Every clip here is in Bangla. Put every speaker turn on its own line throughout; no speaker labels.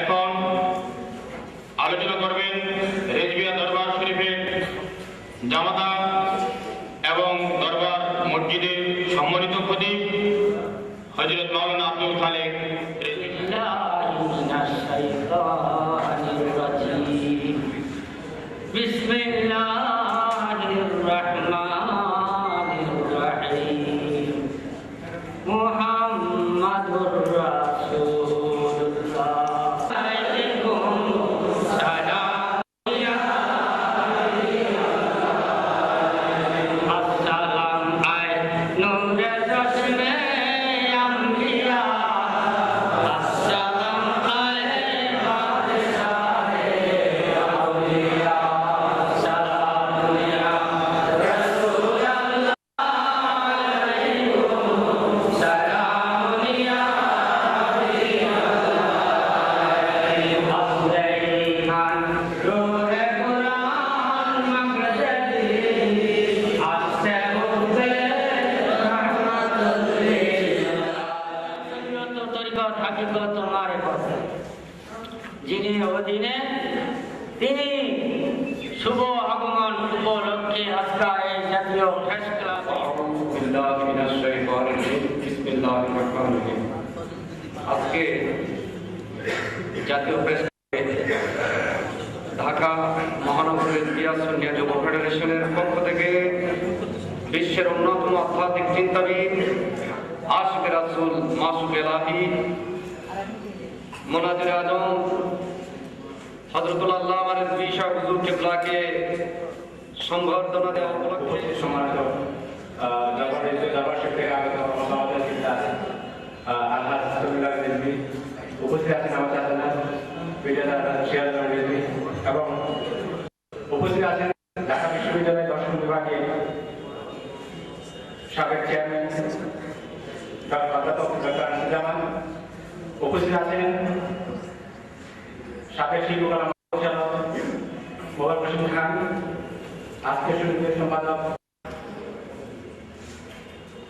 এখন আলোচনা করবেন রেজবিয়া দরবার শরীফের জামাতা এবং দরবার মসজিদের সম্মানিত খতিব হযরত মাওলানা আব্দুল খালেক। বিসমিল্লাহির রাহমানির রাহিম। মুহাম্মাদুর রাসূলুল্লাহ। যিনি অধীনে তিনি শুভ আগমন উপলক্ষে আজকে এই জাতীয় প্রেস ক্লাব
আজকে জাতীয় প্রেস ঢাকা মহানগরের ইতিহাস সুন্নিয়া যুব ফেডারেশনের পক্ষ থেকে বিশ্বের অন্যতম আধ্যাত্মিক চিন্তাবিদ আশিক রাসূল মাসুক এলাহি মুনাজির আজম হযরতুল আল্লামা রিজভী শাহ হুজুর কিবলাকে সংবর্ধনা দেওয়া উপলক্ষে
সম্মানিত দরবার শরীফ থেকে আগত মোহাম্মদ আলহাজ হাসানুল্লাহ রিজভী, উপস্থিত আছেন আমার চাচারা বিদ্যালয় সিরাজুল রিজভী এবং উপস্থিত আছেন ঢাকা বিশ্ববিদ্যালয়ের দর্শন বিভাগে সাবেক চেয়ারম্যান অধ্যাপক ডক্টর আনিসুজ্জামান, উপস্থিত আছেন সাবেক শিল্পকলা পরিচালক মোবারক হোসেন খান, আজকের শরীফের সম্পাদক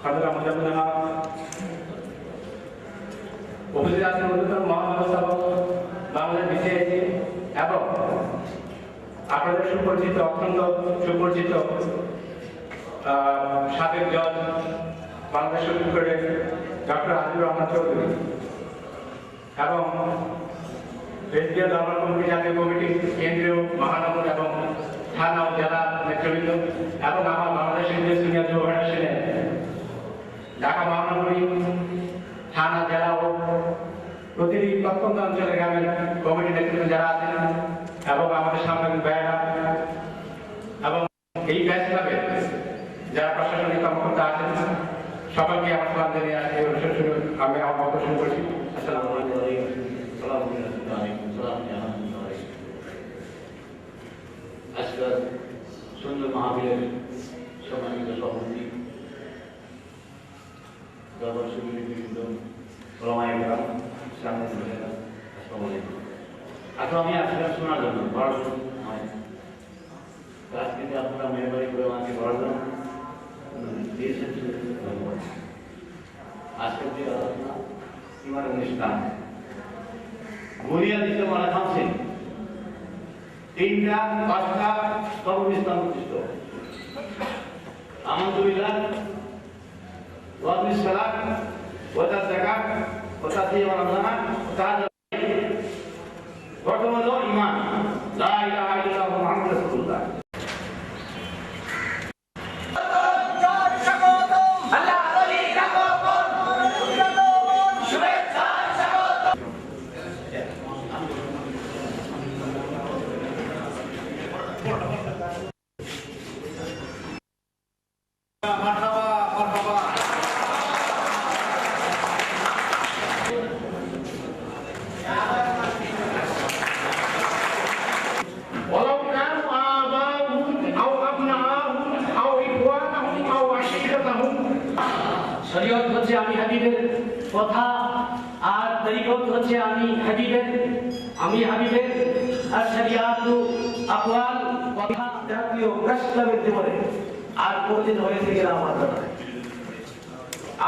খন্দকার মুজাম্মিল হক, উপস্থিত আছেন অন্যতম মহাব্যবস্থাপক বাংলাদেশ বিসিআইসি এবং আপনাদের সুপরিচিত অত্যন্ত সুপরিচিত সাবেক জজ বাংলাদেশ সুপ্রিম কোর্টের ডক্টর আজিজুর রহমান চৌধুরী এবং রেজবিয়া দরবার কমিটি জাতীয় কমিটি কেন্দ্রীয় মহানগর এবং থানা ও জেলা নেতৃবৃন্দ এবং আমার বাংলাদেশ ইন্ডিয়া সিনিয়র যুব ফেডারেশনের ঢাকা মহানগরী থানা জেলা ও প্রতিটি প্রত্যন্ত অঞ্চলের গ্রামের কমিটি নেতৃত্ব যারা আছেন এবং আমাদের সাংবাদিক ভাইয়েরা এবং এই প্রেস ক্লাবে যারা প্রশাসনিক কর্মকর্তা আছেন সকলকে আমার সালাম জানিয়ে আজকে অনুষ্ঠান শুরু আমি আমার বক্তব্য শুরু করছি। আসসালামু আলাইকুম।
আজকের সুন্দর মাহফিলের সম্মানিত সভাপতি দরবার শরীফের বিভিন্ন ওলামায়ে কেরাম, সামনে আসসালামু আলাইকুম। এখন আমি আসলাম শোনার জন্য পড়ার জন্য আজকে আপনারা মেহরবানি করে আমাকে পড়ার জন্য দিয়েছেন, ধন্যবাদ। আজকের যে আলোচনা ইমান অনুষ্ঠান বুনিয়াদিতে মনে থামছেন 3টা 5টা কবরস্থান প্রতিষ্ঠিত। আলহামদুলিল্লাহ ওয়াজিব সালাত ওয়া যাকাত ওয়া তাসিম রমজান তাআলা প্রথম হলো ঈমান, লা ইলাহা ইল্লাল্লাহু মুহাম্মাদুর রাসূলুল্লাহ।
শরীয়ত হচ্ছে আমি হাবিবের কথা আর তরিকত হচ্ছে আমি হাবিবের আর শরিয়াতু আকওয়াল কথা জাতীয় প্রস্তাবের জীবনে আর কোনদিন হয়েছে কিনা আমার জানা নেই।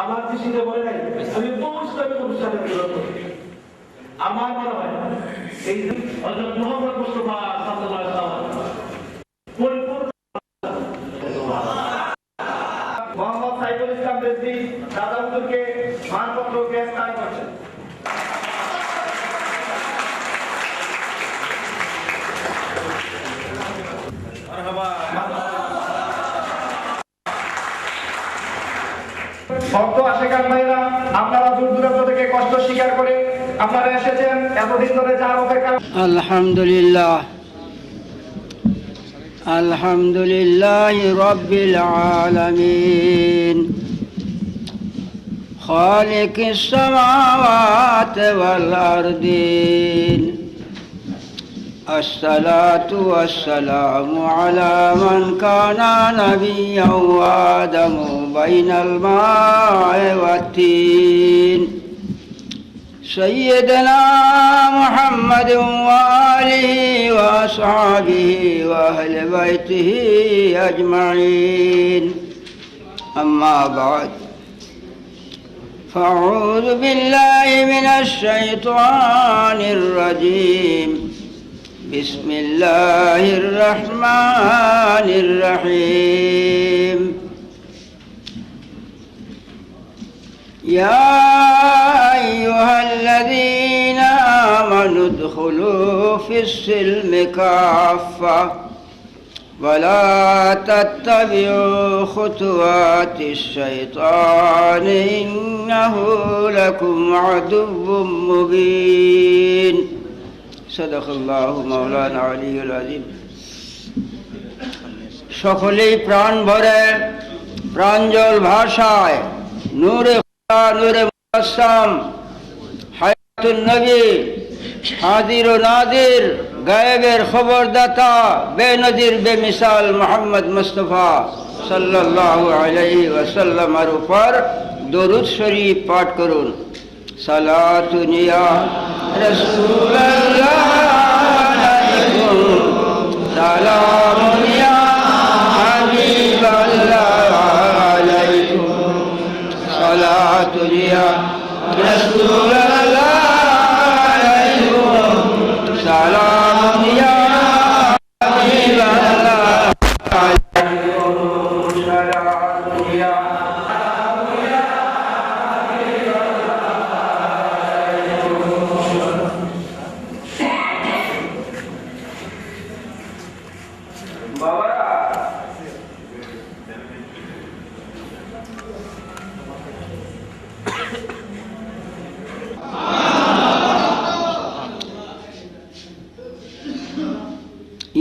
আমার দৃষ্টিতে বলে নাই আমি বহু ইসলামিক অনুষ্ঠানে বিরত আমার মনে হয় এই হযরত মুহাম্মদ মুস্তাফা সাল্লাল্লাহু আলাইহি ওয়াসাল্লাম পরিপূর্ণ মোহাম্মদ সাইফুল ইসলাম রেজভী দাদা হুজুরকে মানপত্র গ্যাস দান করছেন।
ভক্ত আশেকান ভাইরা, আপনারা দূর দূরান্ত থেকে কষ্ট স্বীকার করে আপনারা এসেছেন, এতদিন ধরে যার অপেক্ষা।
আলহামদুলিল্লাহ আলহামদুলিল্লাহ রাব্বিল আলামিন খালিকিস সামাওয়াতি ওয়াল আরদিন আসসালাতু ওয়াসসালামু আলা মান কানা নাবিয়্যান ওয়া আদামু বাইনাল মা'i ওয়াত তিন سيدنا محمد وآله وأصحابه وأهل بيته أجمعين أما بعد فأعوذ بالله من الشيطان الرجيم بسم الله الرحمن الرحيم يا أيها الذين آمنوا ادخلوا في السلم كافة ولا تتبعوا خطوات الشيطان إنه لكم عدو مبين صدق الله مولانا العلي العظيم সকলেই প্রাণ ভরে প্রাঞ্জল ভাষায় নূরে নূরে মুআসসাম হায়াতুন নবী হাজির ও নাদির গায়েবের খবরদাতা বেনজির বেমিসাল মুহাম্মদ মুস্তাফা সাল্লাল্লাহু আলাইহি ওয়াসাল্লামের উপর দরুদ শরীফ পাঠ করুন। সালাতুন ইয়া রাসূলুল্লাহ আলাইকুম সালামুন ইয়া হাবিবাল্লাহ আলাইকুম সালাতুন ইয়া রাসূলুল্লাহ আলাইকুম সালামুন ইয়া হাবিবাল্লাহ আলাইকুম সালাতুন ইয়া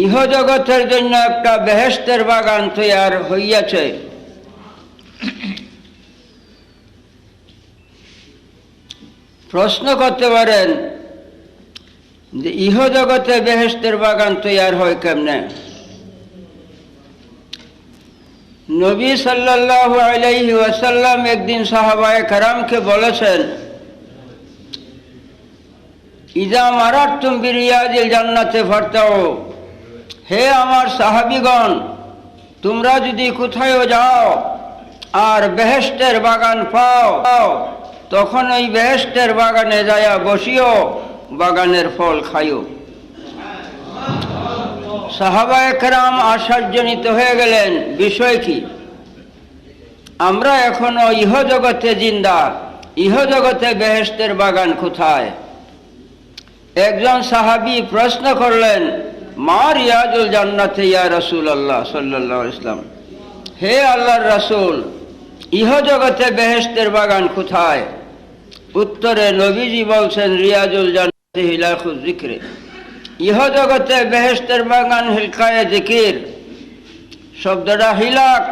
ইহ জগতের জন্য একটা বেহেশতের বাগান তৈয়ার হইয়াছে। প্রশ্ন করতে পারেন যে ইহ জগতে বেহেশতের বাগান তৈয়ার হয় কেমনে? নবী সাল্লাল্লাহু আলাইহি ওয়াসাল্লাম একদিন সাহাবায়ে কেরামকে বলেছেন, ইজা মারারতুম বিরিয়াজিল জান্নাতে ফারতাউ, হে আমার সাহাবীগণ, তোমরা যদি কোথাও যাও আর বেহেশতের বাগান পাও তখন ওই বেহেশতের বাগানে যায়া বসিও, বাগানের ফল খাইও। সাহাবায়ে কেরাম আশ্চর্যান্বিত হয়ে গেলেন, বিষয় কি? আমরা এখনো ইহ জগতে জিন্দা, ইহ জগতে বেহেশতের বাগান কোথায়? একজন সাহাবী প্রশ্ন করলেন, মা রিয়াজুল জান্নাতে ইয়া রাসূলুল্লাহ সাল্লাল্লাহু আলাইহি ওয়াসাল্লাম, হে আল্লাহর রাসূল, ইহ জগতে বেহেশতের বাগান কোথায়? উত্তরে নবীজি বলছেন, রিয়াজুল জান্নাতে হিলাকুল যিকরে, ইহ জগতে বেহেশতের বাগান হিলকায়ে যিকির। শব্দটা হিলাক,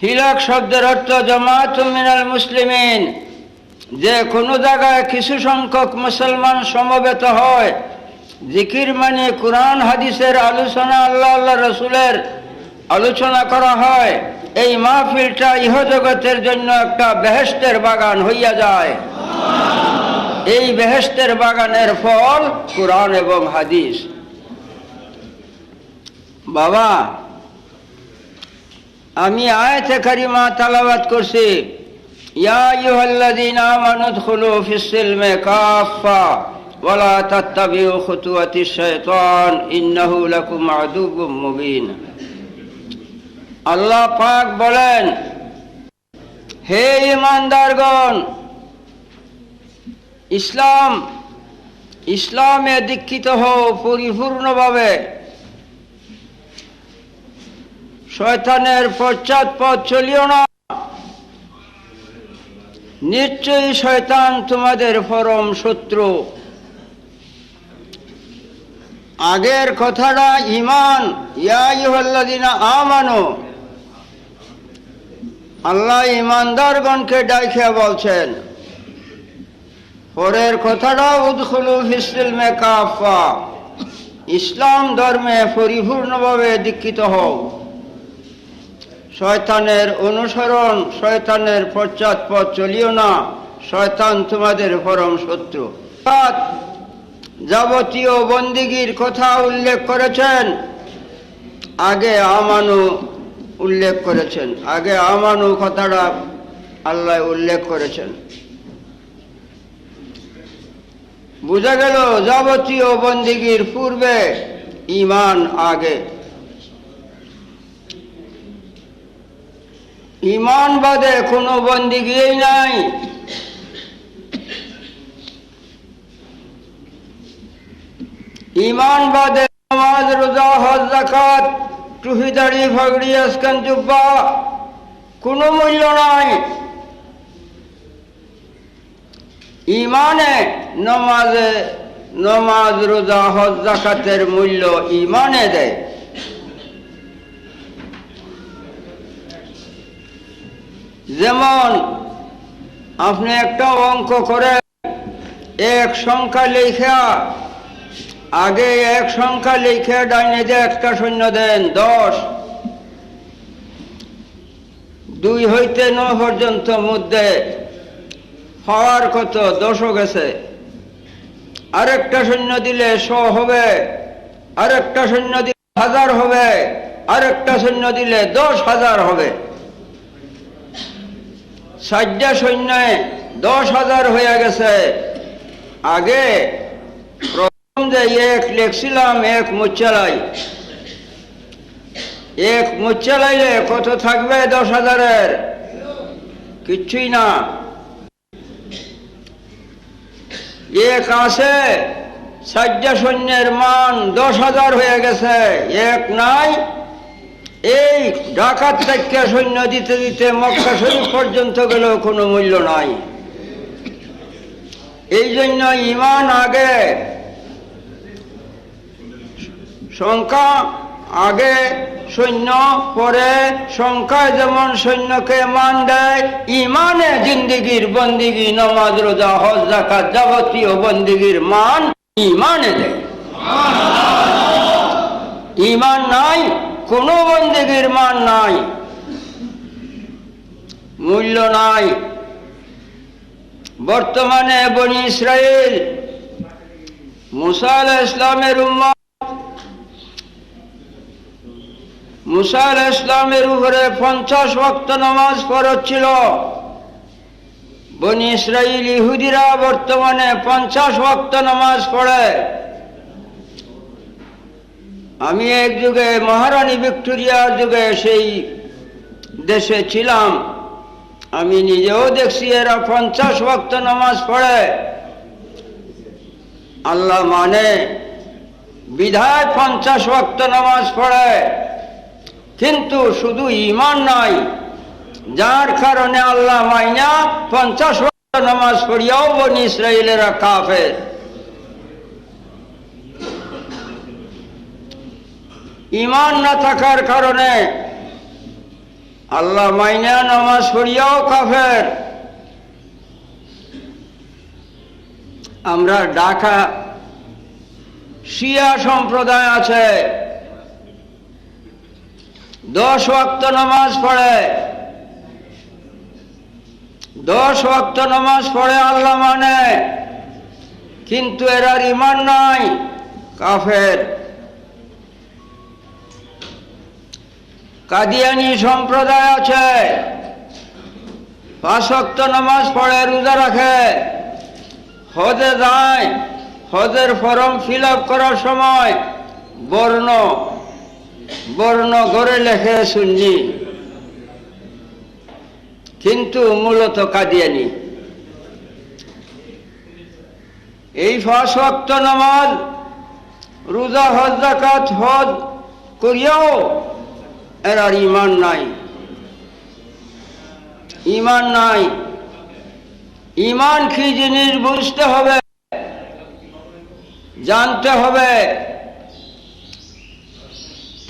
হিলাক শব্দের অর্থ জামাতুম মিনাল মুসলিমিন, যে কোনো জায়গায় কিছু সংখ্যক মুসলমান সমবেত হয়। জিকির মানে কুরআন হাদিসের আলোচনা, আল্লাহ আল্লাহ রসুলের আলোচনা করা হয়। এই মাহফিলটা ইহ জগতের জন্য একটা বেহেশতের বাগান হইয়া যায়। এই বেহেশতের বাগানের ফল কুরআন এবং হাদিস। বাবা, আমি আয়াতে কারিমা তেলাওয়াত করছি, ইয়া আইয়ুহাল্লাযীনা আমানু উদখুলু ফিস-সিলমি কাফা ওয়া লা তাত্তাবিউ খুতুওয়াতিশ শাইতান ইন্নাহু লাকুম আদুউম মুবিন। আল্লাহ পাক বলেন, হে ঈমানদারগণ, ইসলামে দীক্ষিত হও পরিপূর্ণভাবে, শয়তানের পশ্চাৎপদ চলিও না, নিশ্চয়ই শয়তান তোমাদের পরম শত্রু। আগের কথাটা ঈমান, ইয়া আইয়ুহাল্লাযীনা আমানু, আল্লাহ ঈমানদারগণকে ডাইকে বলছেন। পরের কথাটা উদখুলু ফিস-সিলমি কাফা, ইসলাম ধর্মে পরিপূর্ণভাবে দীক্ষিত হও, শয়তানের অনুসরণ, শয়তানের পশ্চাৎপদ চলিও না, শয়তান তোমাদের পরম শত্রু। যাবতীয় বন্দিগির কথা উল্লেখ করেছেন, আগে আমানু উল্লেখ করেছেন, আগে আমানু কথাটা আল্লাহ উল্লেখ করেছেন। বোঝা গেল যাবতীয় বন্দিগির পূর্বে ঈমান আগে। ঈমান বাদে কোনো বন্দিগিই নাই। ঈমান বাদে নামাজ, রোজা, হজ, যাকাত, টুপি, দাড়ি, পাগড়ি, আসকান, জুব্বা কোনো মূল্য নাই। ঈমানে নমাজ, রোজা, হজ, যাকাতের মূল্য ঈমানে দেয়। যেমন আপনি একটা অঙ্ক করে এক সংখ্যা লেখা, আগে এক সংখ্যা লিখে ডাইনে যে একটা শূন্য দেন 10, 2 হইতে 9 পর্যন্ত মধ্যে হওয়ার কত 10 গেছে, আরেকটা শূন্য দিলে 100 হবে, আরেকটা শূন্য দিলে 1000 হবে, আরেকটা শূন্য দিলে 10,000 হবে। 60টা শূন্যে 10,000 হয়ে গেছে। আগে যে এক লিখছিলাম, এক মুচ্চালাই, এক মুচ্চালাইলে কত থাকবে 10,000-এর? কিচ্ছুই না। এক আছে, 60টা শূন্যের মান 10,000 হয়ে গেছে, এক নাই। এই ঢাকার থেকে সৈন্য দিতে দিতে মক্কা শরীফ পর্যন্ত গেলেও কোনো মূল্য নাই। এই জন্য ঈমান আগে, সংখ্যা আগে, সৈন্য পরে। সংখ্যায় যেমন সৈন্যকে মান দেয়, ঈমানে জিন্দিগির বন্দিগি, নামাজ, রোজা, হজ, যাকাত যাবতীয় বন্দিগির মান ঈমানে দেয়। ঈমান নাই, কোনো বন্দিগির মান নাই, মূল্য নাই। বর্তমানে বনি ইসরাইল, মুসা আলাইহিস সালামের উম্মত, মুসা আলাইহিস সালামের উপরে 50 ওয়াক্ত নামাজ ফরজ ছিল। বনি ইসরাইল ইহুদিরা বর্তমানে 50 ওয়াক্ত নামাজ পড়ে। আমি এক যুগে মহারানী ভিক্টোরিয়ার যুগে সেই দেশে ছিলাম, আমি নিজেও দেখছি এরা 50 ওয়াক্ত নামাজ পড়ে। আল্লাহ মানে বিধায় 50 ওয়াক্ত নামাজ পড়ে, কিন্তু শুধু ঈমান নাই, যার কারণে আল্লাহ মাইনা 50 ওয়াক্ত নামাজ পড়িয়াও বনি ইসরাইলেরা কাফের। ঈমান না থাকার কারণে আল্লাহ মাইনা নামাজ পড়িয়াও কাফের। আমরা ঢাকা শিয়া সম্প্রদায় আছে, 10 ওয়াক্ত নামাজ পড়ে, 10 ওয়াক্ত নামাজ পড়ে আল্লাহ মানে, কিন্তু এরার ঈমান নাই, কাফের। কাদিয়ানি সম্প্রদায় আছে, 5 ওয়াক্ত নামাজ পড়ে, রোজা রাখে, হজে যায়, হজের ফর্ম ফিল আপ করার সময় বর্ণ ঘরে লেখে সুন্নি, কিন্তু মূলত কাদিয়ানি। এই 5 ওয়াক্ত নামাজ, রোজা, হজ, যাকাত, হজ করিয়াও এর আর ঈমান নাই। ঈমান নাই। ঈমান কি জিনিস বুঝতে হবে, জানতে হবে।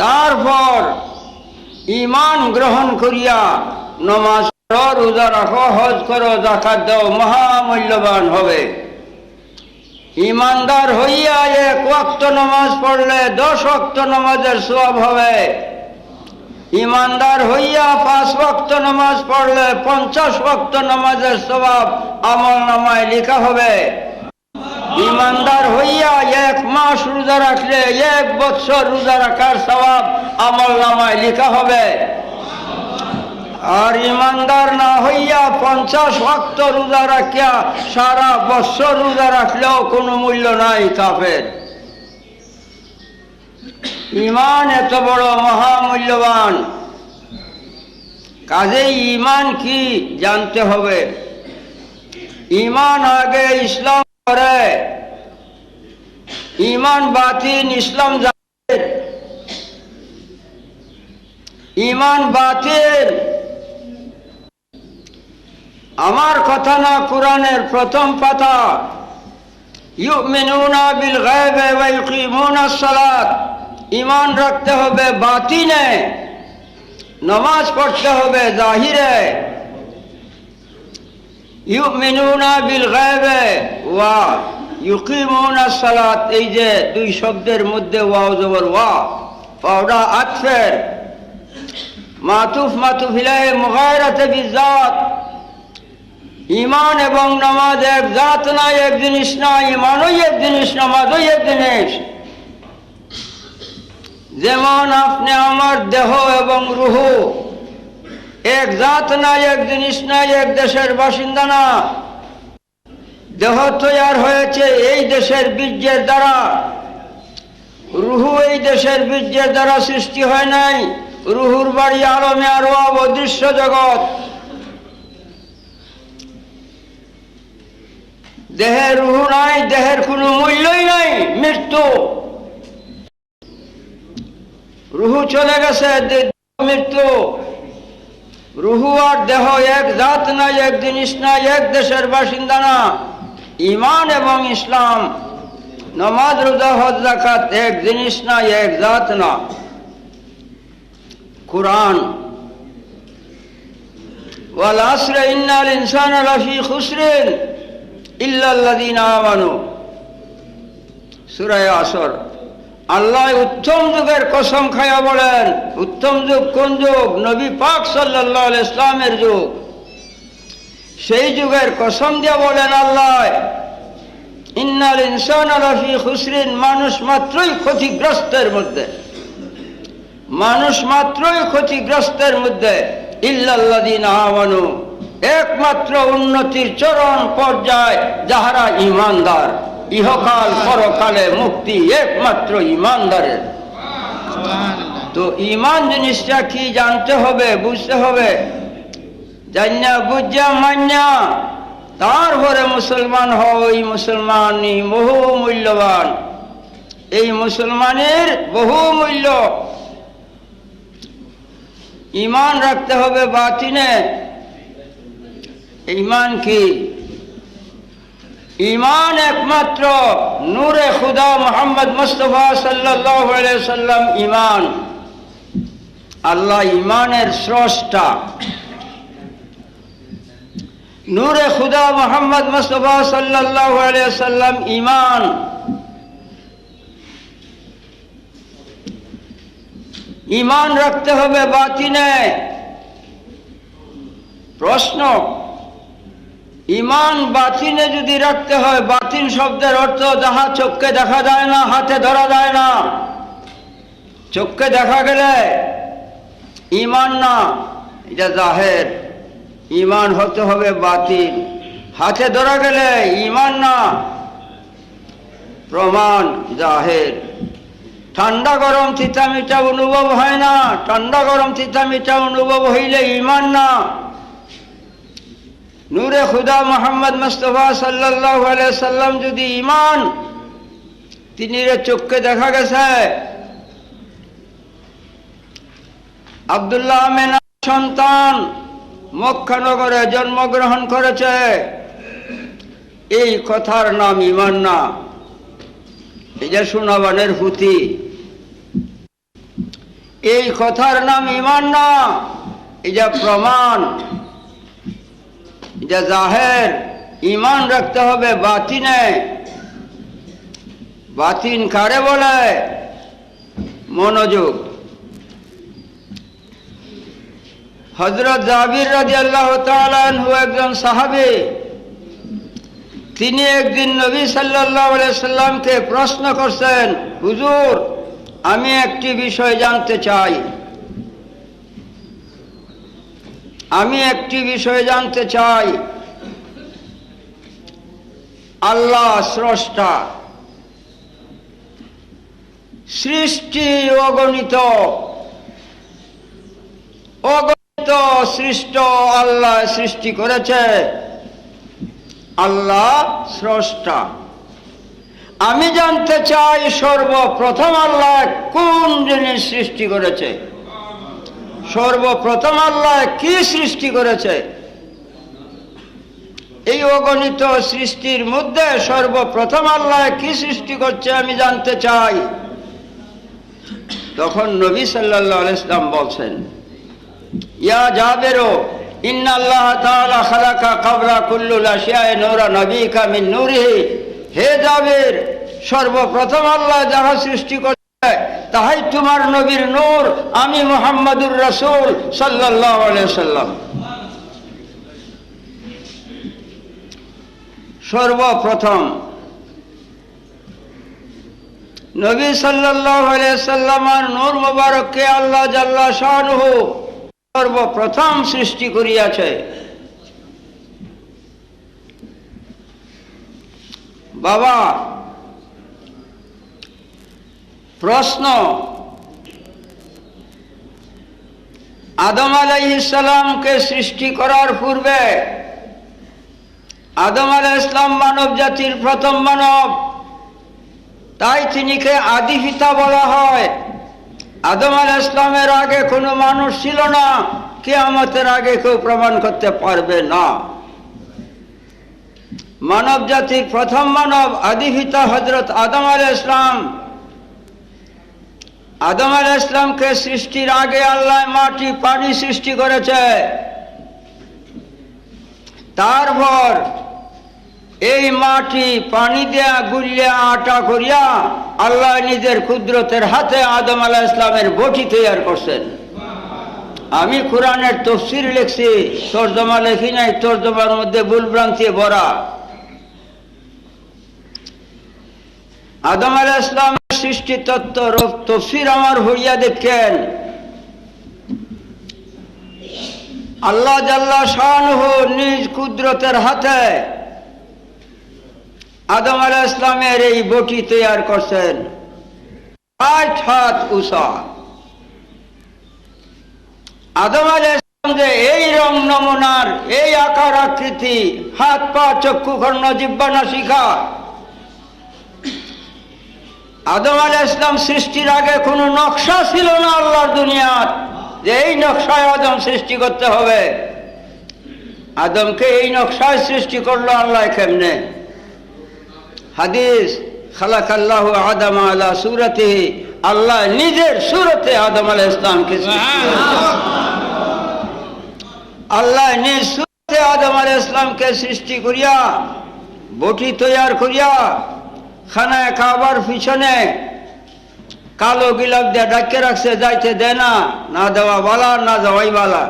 তারপর ঈমান গ্রহণ করিয়া নামাজ পড়ো, রোজা রাখো, হজ করো, যাকাত দাও, মহামূল্যবান হবে। ঈমানদার হইয়া 1 ওয়াক্ত নামাজ পড়লে 10 ওয়াক্ত নামাজের সওয়াব হবে। ঈমানদার হইয়া 5 ওয়াক্ত নামাজ পড়লে 50 ওয়াক্ত নামাজের সওয়াব আমলনামায় লেখা হবে। ঈমানদার হইয়া 1 মাস রোজা রাখলে 1 বছর রোজা রাখার সওয়াব আমলনামায় লেখা হবে। আর ঈমানদার না হইয়া 50 ওয়াক্ত রোজা রাখিয়া সারা বছর রোজা রাখলেও কোনো মূল্য নাই, কাফের। ঈমান এত বড় মহামূল্যবান, কাজেই ঈমান কি জানতে হবে। ঈমান আগে, ইসলাম করে। ঈমান বাতিল, ইসলাম জাহির। ঈমান বাতিল আমার কথা না, কোরআনের প্রথম পাতা। ইউমিনুনা বিল গায়বি ওয়া ইউকিমুনাস সালাত। ঈমান রাখতে হবে বাতিনে, নামাজ পড়তে হবে জাহিরে। ইউমিনুনা বিল গায়বি ওয়া ইউকিমুনাস সালাত, এই যে 2 শব্দের মধ্যে ওয়াও জবর ওয়া, পাওয়া আতফের, মাতুফ ইলাইহি মুগায়রাতে বিজাত। ঈমান এবং নামাজ এক জাত না, এক জিনিস না। ঈমানই এক জিনিস, নামাজই এক জিনিস। যেমন আপনি আমার দেহ এবং রূহ এক জাত না, এক জিনিস না, এক দেশের বাসিন্দা না। দেহ তৈয়ার হয়েছে এই দেশের বীর্যের দ্বারা, রূহ এই দেশের বীর্যের দ্বারা সৃষ্টি হয় নাই। রূহুর বাড়ি আলমে আরওয়াহ, অদৃশ্য জগৎ। দেহে রূহ নাই, দেহের কোনো মূল্যই নাই, মৃত্যু। রূহ চলে গেছে, মৃত্যু। রূহ আর দেহ এক জাত না, এক জিনিস না, এক দেশের বাসিন্দা না। ঈমান এবং ইসলাম, নামাজ, রোজা, হজ, যাকাত এক জিনিস না, এক জাত না। কুরআন ওয়াল আসর ইন্নাল ইনসানা লাফি খুসরিন ইল্লাল্লাযীনা আমানু, সূরা আসর। আল্লাহ উত্তম যুগের কসম খায়া বলেন, উত্তম যুগ কোন যুগ? নবী পাক সাল্লাল্লাহু আলাইহি ইসলামের যুগ। সেই যুগের কসম দিয়ে বলেন আল্লাহ, ইন্নাল ইনসানা লাফি খুসরিন, মানুষ মাত্রই ক্ষতিগ্রস্তের মধ্যে, মানুষ মাত্রই ক্ষতিগ্রস্তের মধ্যে। ইল্লাল্লাযীনা আমানু, একমাত্র উন্নতির চরম পর্যায় যাহারা ঈমানদার। ইহকাল পরকালে মুক্তি একমাত্র ঈমানদারের। তো ঈমান জিনিসটা কি জানতে হবে, বুঝতে হবে। জান্না বুঝা মান্না তারপরে মুসলমান হও। এই মুসলমানই বহু মূল্যবান, এই মুসলমানের বহু মূল্য। ঈমান রাখতে হবে বাতিনে। ঈমান কি? ঈমান একমাত্র নূরে খুদা মুহাম্মদ মুস্তাফা সাল্লাল্লাহু আলাইহি সাল্লাম ঈমান। আল্লাহ ঈমানের স্রষ্টা। নূরে খুদা মুহাম্মদ মুস্তাফা সাল্লাল্লাহু আলাইহি সাল্লাম ঈমান। ঈমান রাখতে হবে বাতিনে। প্রশ্ন, ঈমান বাতিনে যদি রাখতে হয়, বাতিন শব্দের অর্থ যাহা চোখকে দেখা যায় না, হাতে ধরা যায় না। চোখকে দেখা গেলে ঈমান না, এটা জাহের। ইমান হতে হবে বাতিল। হাতে ধরা গেলে ইমান না, প্রমাণ জাহের। ঠান্ডা গরম তিতা মিঠা অনুভব হয় না, ঠান্ডা গরম তিতা মিঠা অনুভব হইলে ইমান না। নূরে খুদা মোহাম্মদ মুস্তাফা সাল্লাল্লাহু আলাইহি সাল্লাম যদি ইমান, তিনি চোখকে দেখা গেছে। আব্দুল্লাহ আমেনার সন্তান মক্কা নগরে জন্মগ্রহণ করেছে, এই কথার নাম ইমান না, এই যে সোনাবানের পুঁথি, এই কথার নাম ইমান না, এই যে প্রমাণ, এই যে জাহের। ইমান রাখতে হবে বাতিনে। বাতিন কারে বলে? মনোযোগ। হযরত জাবির রাদিয়াল্লাহু তাআলা আনহু একজন সাহাবী, তিনি একদিন নবী সাল্লাল্লাহু আলাইহি সাল্লামকে প্রশ্ন করছেন, হুজুর আমি একটি বিষয় জানতে চাই, আমি একটি বিষয় জানতে চাই। আল্লাহ স্রষ্টা, সৃষ্টি অগণিত, অগণিত সৃষ্ট আল্লাহ সৃষ্টি করেছে, আল্লাহ স্রষ্টা। আমি জানতে চাই সর্বপ্রথম আল্লাহ কোন জিনিস সৃষ্টি করেছে, সর্বপ্রথম আল্লাহ কি সৃষ্টি করেছে। এই অগণিত সৃষ্টির মধ্যে সর্বপ্রথম আল্লাহ কি সৃষ্টি করছে আমি জানতে চাই। তখন নবী সাল্লাল্লাহু আলাইহি সাল্লাম বলছেন, ইয়া জাবির ইন্নাল্লাহ তাআলা খালাকা ক্বাবলা কুল্লিল আশিয়া'i নূরা নবিকা মিন নূরিহি। হে জাবির, সর্বপ্রথম আল্লাহ যাহা সৃষ্টি করেছে তাহাই তোমার নবীর নূর, আমি মুহাম্মদুর রাসূল সাল্লাল্লাহু আলাইহি সাল্লাম। সর্বপ্রথম নবী সাল্লাল্লাহু আলাইহি সাল্লামের নূর মুবারককে আল্লাহ জাল্লা শানুহু সর্বপ্রথম সৃষ্টি করিয়াছে। বাবা, প্রশ্ন, আদম আলাইহিস সালামকে সৃষ্টি করার পূর্বে আদম আলাইহিস সালাম মানব জাতির প্রথম মানব, তাই তিনিকে আদি পিতা বলা হয়। আদম আলাইহিস সালামের আগে কোনো মানুষ ছিল না, কিয়ামতের আগে কেউ প্রমাণ করতে পারবে না। মানব জাতির প্রথম মানব আদি পিতা হযরত আদম আলাইহিস সালাম। আদম আলাইহিস সালামকে সৃষ্টির আগে আল্লাহ মাটি পানি সৃষ্টি করেছে। তারপর এই মাটি পানি দেয়া গুলিয়া আটা করিয়া আল্লাহ নিজের কুদরতের হাতে আদম আলাইহিস সালামের বটি তৈরি করছেন। আমি কোরআনের তাফসীর লিখছি, তরজমা লিখি নাই, তরজমার মধ্যে ভুলভ্রান্তি ভরা। আদম আলাইহিস সালামের সৃষ্টি তত্ত্ব তাফসীর আমার হইয়া দেখেন। আল্লাহ জাল্লা শানুহু নিজ কুদরতের হাতে আদম আলাইহিস সালামের এই বটি তৈরি করছেন, 8 হাত উঁচা। আদম আলাইহিস সালাম যে এই রং নমুনার, এই আকার আকৃতি, হাত পা চক্ষু কর্ণ জিহ্বা নাসিকা, আদম আলাইহিস সালাম সৃষ্টির আগে কোনো নকশা ছিল না আল্লাহর দুনিয়ার, যে এই নকশায় আদম সৃষ্টি করতে হবে। আদমকে এই নকশায় সৃষ্টি করলো আল্লাহ কেমনে? হাদিস, খালাকাল্লাহু আদম আলা সূরাতিহি, আল্লাহ নিজের সূরতে আদম আলাইহিস সালামকে সৃষ্টি করেছেন। আল্লাহ নিজ সূরতে আদম আলাইহিস সালামকে সৃষ্টি করিয়া বটি তৈরি করিয়া খানায় কাবার পিছনে কালো গিলাপ দিয়ে ডাকে রাখছে, যাইতে দেয় না, না দেওয়া বালা না যাওয়াই বালা।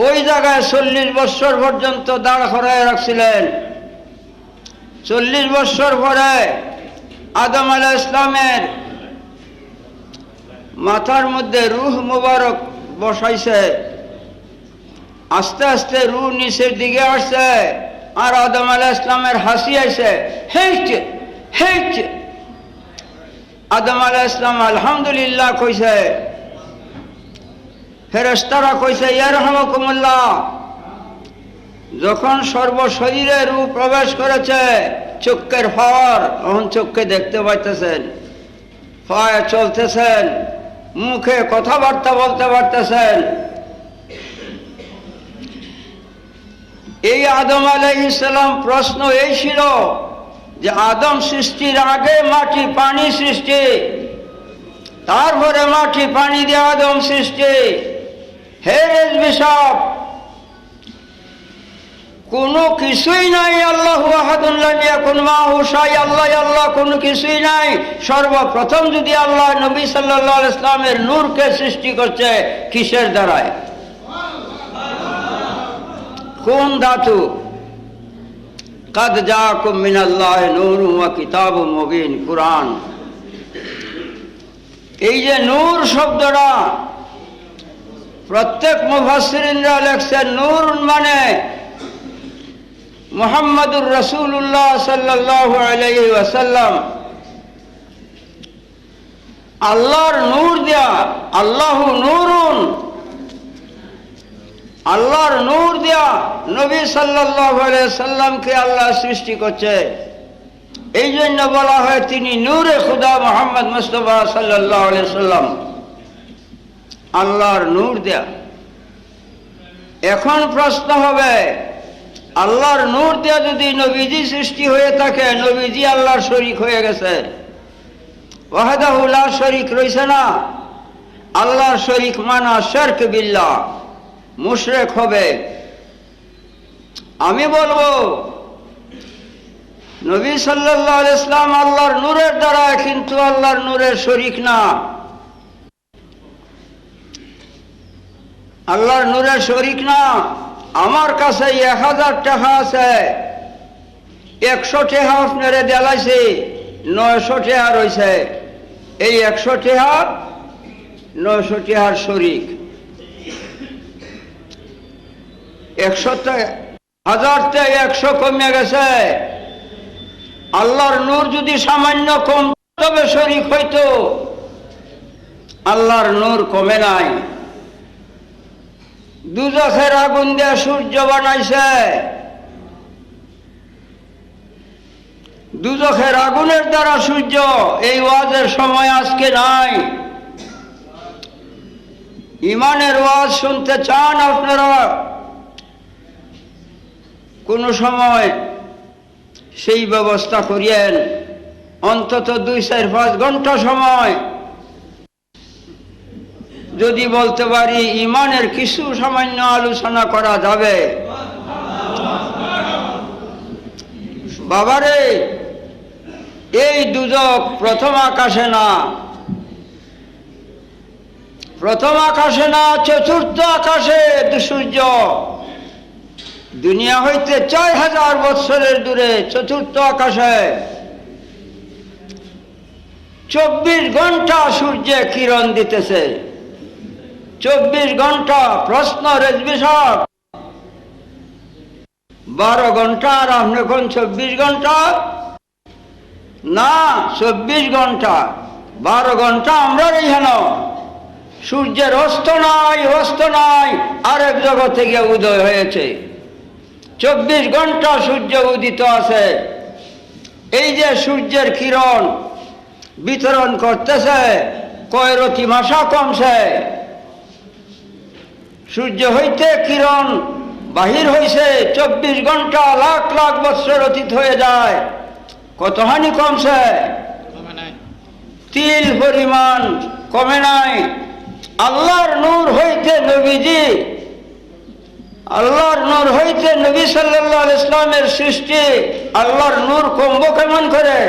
ওই জায়গায় 40 বছর পর্যন্ত দাঁড় করায় রাখছিলেন। 40 বছর পরে আদম আলাইহিস সালামের মাথার মধ্যে রূহ মুবারক বসাইছে। আস্তে আস্তে রু নিচের দিকে আসছে, আর আদম আলাইহিস সালামের হাসি আইছে, হেইছে হেইছে। আদম আলাইহিস সালাম আলহামদুলিল্লাহ কইছে, ফেরেশতারা কইছে ইয়ারহামুকুমুল্লাহ। যখন সর্বশরীরে রূহ প্রবেশ করেছে, চক্ষের পাওয়ার, এখন চক্ষে দেখতে পাইতেছেন, পায়ে চলতেছেন, মুখে কথাবার্তা বলতে পারতেছেন। এই আদম আলাইহিস সালাম প্রশ্ন এই ছিল যে আদম সৃষ্টির আগে মাটি পানি সৃষ্টি, তারপরে মাটি পানি দিয়ে আদম সৃষ্টি। হে রেজবি সাহেব, কোনো কিছুই নাই, আল্লাহু আহাদুন লাম ইয়াকুন মাহু শাই, আল্লাহ আল্লাহ কোনো কিছুই নাই। সর্বপ্রথম যদি আল্লাহ নবী সাল্লাল্লাহু আলাইহি সাল্লামের নূরকে সৃষ্টি করছে, কিসের দ্বারায়? কোন ধাতু? কাদ জাআকুম মিনাল্লাহি নূরুন ওয়া কিতাবুম মুবিন, কুরআন। এই যে নূর শব্দটা প্রত্যেক মুফাসসিরিনরা লেখছেন, নূর মানে মুহাম্মদুর রাসূলুল্লাহ সাল্লাল্লাহু আলাইহি ওয়াসাল্লাম। আল্লাহর নূর দেয়া, আল্লাহু নূরুন, আল্লাহর নূর দেয়া নবী সাল্লাল্লাহু আলাইহি সাল্লামকে আল্লাহ সৃষ্টি করছে। এই জন্য বলা হয় তিনি নূরে খুদা মুহাম্মদ মুস্তাফা সাল্লাল্লাহু আলাইহি সাল্লাম, আল্লাহর নূর দেয়া। এখন প্রশ্ন হবে, আল্লাহর নূর দেয়া যদি নবীজি সৃষ্টি হয়ে থাকে, নবীজি আল্লাহর শরীক হয়ে গেছে, ওয়াহদাহু লা শরীক রইছে না। আল্লাহর শরীক মানা শিরক বিল্লাহ, মুশরিক হবে। আমি বলবো নবী সাল্লাল্লাহু আলাইহি সাল্লাম আল্লাহর নূরের দ্বারা, কিন্তু আল্লাহর নূরের শরীক না। আল্লাহর নূরের শরীক না। আমার কাছে 1000 টাকা আছে, 100 টাকা আপনারে দেলাইছি, 900 টাকা রয়েছে। এই 100 টাকা 900 টাকার শরীক। 1000তে 100 কমে গেছে। আল্লাহর নূর যদি সামান্য কম তবে শরীক হইতো, আল্লাহর নূর কমে নাই। দুজখের আগুন দিয়ে সূর্য বানাইছে, দুজখের আগুনের দ্বারা সূর্য। এই ওয়াজের সময় আজকে নাই। ইমানের ওয়াজ শুনতে চান আপনারা, কোন সময় সেই ব্যবস্থা করিয়েন, অন্তত 2-4-5 ঘন্টা সময় যদি বলতে পারি ইমানের কিছু সামান্য আলোচনা করা যাবে। বাবারে, এই দুজক প্রথম আকাশে না, প্রথম আকাশে না, চতুর্থ আকাশে সূর্য। দুনিয়া হইতে 4000 বৎসরের দূরে চতুর্থ আকাশে 24 ঘন্টা সূর্যে কিরণ দিতেছে। 24 ঘন্টা। প্রশ্ন রেজবি সাহেব, 12 ঘন্টা আর আপনি কোন 24 ঘন্টা? না, 24 ঘন্টা। 12 ঘন্টা আমরা এখানে। সূর্যের অস্ত নাই, অস্ত নাই, আরেক জগৎ থেকে উদয় হয়েছে। 24 ঘন্টা সূর্য উদিত আছে। এই যে সূর্যের কিরণ বিতরণ করতেছে, কয়রতি মাসা কমছে। সূর্য হইতে কিরণ বাহির হইছে, 24 ঘন্টা, লাখ লাখ বৎসর অতীত হয়ে যায়। কতখানি কমছে? তিল পরিমাণ কমে নাই। আল্লাহর নূর হইতে নবীজি, আল্লাহর নূর হইতে নবী সাল্লাল্লাহু আলাইহি ওয়াসাল্লামের সৃষ্টি। আল্লাহর নূর কমবো কেমন করে?